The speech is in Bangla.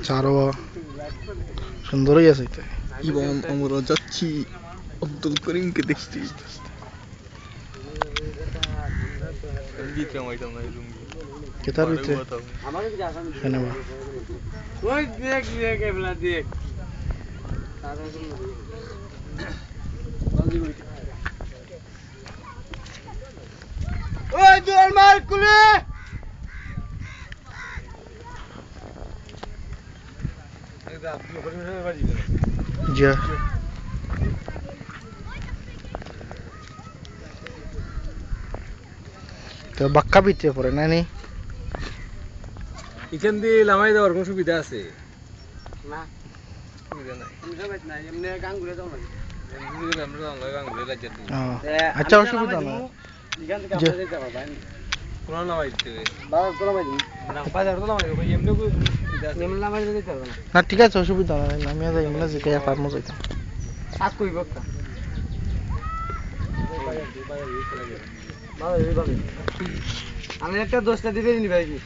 চারো সুন্দরই আছে ইবন আমরা যাচ্ছি আব্দুল করিমকে দেখতে। কেতার ভিতরে শোনাবা ওই দেখ দেখ এবলা দেখ ওই জোর মার কুলে এটা আপনি করে বাজি দেন যা তো বাক্কা ভিতরে পড়ে না নি এখান দিয়ে লামাই দেওয়ার কোনো সুবিধা আছে না সুবিধা নাই না এমনি গাঙ্গুলে যাও না আমরা গাঙ্গুলে যাচ্ছি আচ্ছা অসুবিধা না এখান থেকে আমরা যেতে পারবো কোন নামাই দিতে বাবা কোন নামাই দিন না বাজার তো নামাই দেবো এমনি কো এমনি নামাই দিতে পারবো না না ঠিক আছে অসুবিধা নাই আমি যাই মানে যে কে ফার্মো যাইতাম আজ কই বক্তা আমি একটা 10টা দিবে নি ভাই কি